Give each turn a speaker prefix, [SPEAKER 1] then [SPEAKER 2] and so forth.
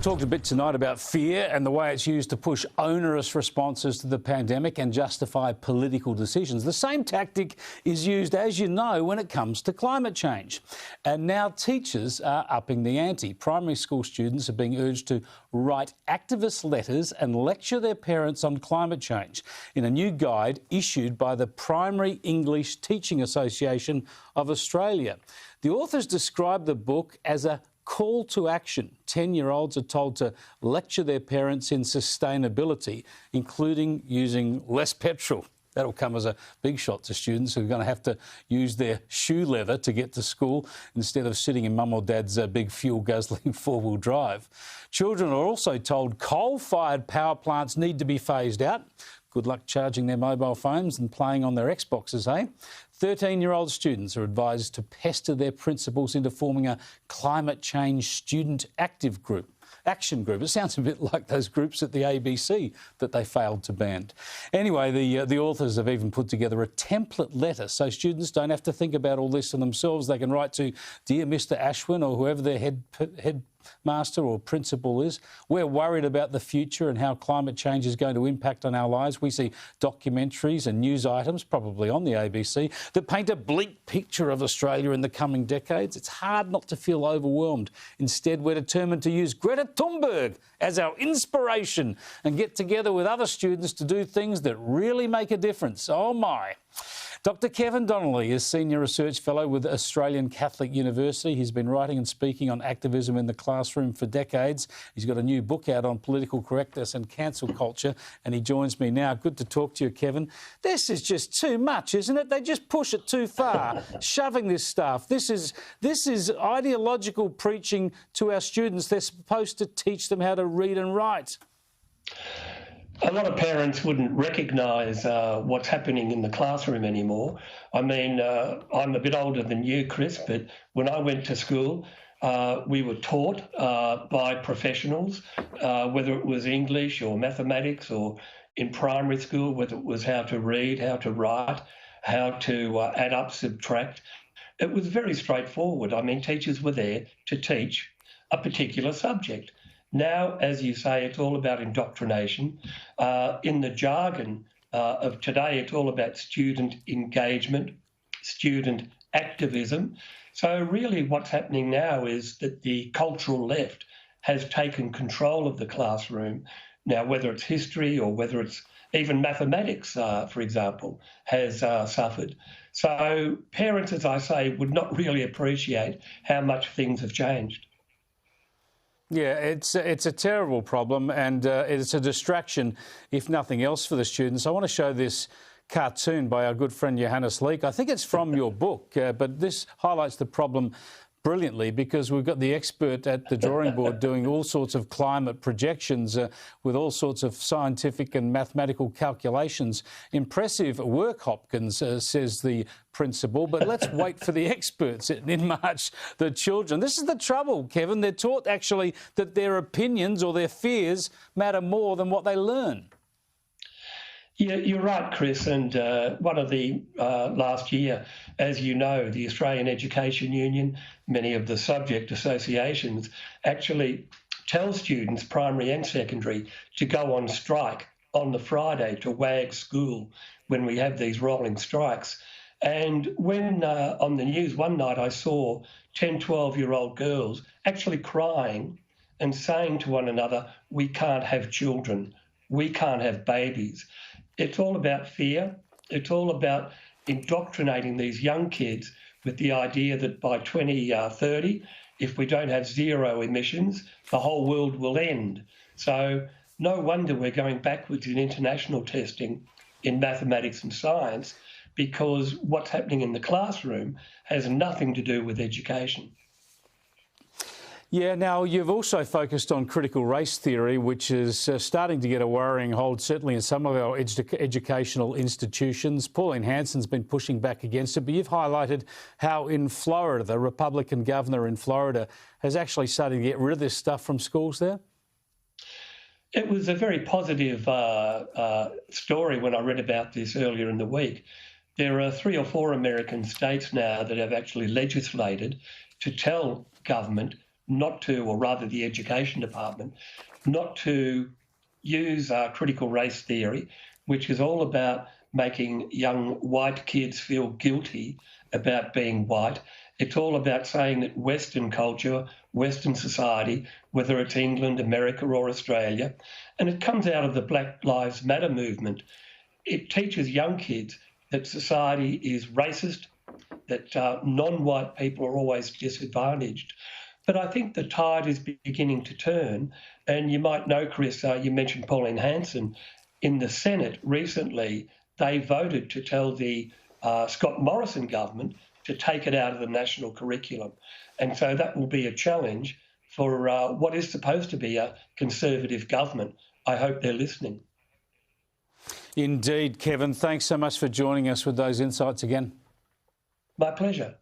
[SPEAKER 1] I've talked a bit tonight about fear and the way it's used to push onerous responses to the pandemic and justify political decisions. The same tactic is used, as you know, when it comes to climate change. And now teachers are upping the ante. Primary school students are being urged to write activist letters and lecture their parents on climate change in a new guide issued by the Primary English Teaching Association of Australia. The authors describe the book as a call to action. 10-year-olds are told to lecture their parents in sustainability, including using less petrol. That'll come as a big shot to students who are going to have to use their shoe leather to get to school instead of sitting in mum or dad's big fuel-guzzling four-wheel drive. Children are also told coal-fired power plants need to be phased out. Good luck charging their mobile phones and playing on their Xboxes, eh? 13-year-old students are advised to pester their principals into forming a climate change student action group. It sounds a bit like those groups at the ABC that they failed to ban. Anyway, the authors have even put together a template letter so students don't have to think about all this for themselves. They can write to Dear Mr Ashwin or whoever their headmaster or principal is. We're worried about the future and how climate change is going to impact on our lives. We see documentaries and news items, probably on the ABC, that paint a bleak picture of Australia in the coming decades. It's hard not to feel overwhelmed. Instead, we're determined to use Greta Thunberg as our inspiration and get together with other students to do things that really make a difference. Oh my. Dr Kevin Donnelly is Senior Research Fellow with Australian Catholic University. He's been writing and speaking on activism in the classroom for decades. He's got a new book out on political correctness and cancel culture, and he joins me now. Good to talk to you, Kevin. This is just too much, isn't it? They just push it too far, shoving this stuff. This is ideological preaching to our students. They're supposed to teach them how to read and write.
[SPEAKER 2] A lot of parents wouldn't recognise what's happening in the classroom anymore. I mean, I'm a bit older than you, Chris, but when I went to school, we were taught by professionals, whether it was English or mathematics or in primary school, whether it was how to read, how to write, how to add up, subtract. It was very straightforward. I mean, teachers were there to teach a particular subject. Now, as you say, it's all about indoctrination. In the jargon of today, it's all about student engagement, student activism. So really what's happening now is that the cultural left has taken control of the classroom. Now, whether it's history or whether it's even mathematics, for example, has suffered. So parents, as I say, would not really appreciate how much things have changed.
[SPEAKER 1] Yeah, it's a terrible problem, and it's a distraction, if nothing else, for the students. I want to show this cartoon by our good friend Johannes Leek. I think it's from your book, but this highlights the problem brilliantly because we've got the expert at the drawing board doing all sorts of climate projections with all sorts of scientific and mathematical calculations. Impressive work, Hopkins, says the principal, but let's wait for the experts in March, the children. This is the trouble, Kevin. They're taught actually that their opinions or their fears matter more than what they learn.
[SPEAKER 2] Yeah, you're right, Chris. And one of the last year, as you know, the Australian Education Union, many of the subject associations actually tell students, primary and secondary, to go on strike on the Friday to wag school when we have these rolling strikes. And when on the news one night I saw 10, 12-year-old girls actually crying and saying to one another, we can't have children, we can't have babies. It's all about fear. It's all about indoctrinating these young kids with the idea that by 2030, if we don't have zero emissions, the whole world will end. So no wonder we're going backwards in international testing in mathematics and science, because what's happening in the classroom has nothing to do with education.
[SPEAKER 1] Yeah, now you've also focused on critical race theory, which is starting to get a worrying hold, certainly in some of our educational institutions. Pauline Hanson's been pushing back against it, but you've highlighted how in Florida, the Republican governor in Florida has actually started to get rid of this stuff from schools there.
[SPEAKER 2] It was a very positive story when I read about this earlier in the week. There are 3 or 4 American states now that have actually legislated to tell government not to, or rather the Education Department, not to use critical race theory, which is all about making young white kids feel guilty about being white. It's all about saying that Western culture, Western society, whether it's England, America or Australia, and it comes out of the Black Lives Matter movement. It teaches young kids that society is racist, that non-white people are always disadvantaged. But I think the tide is beginning to turn. And you might know, Chris, you mentioned Pauline Hanson. In the Senate recently, they voted to tell the Scott Morrison government to take it out of the national curriculum. And so that will be a challenge for what is supposed to be a conservative government. I hope they're listening.
[SPEAKER 1] Indeed, Kevin. Thanks so much for joining us with those insights again.
[SPEAKER 2] My pleasure.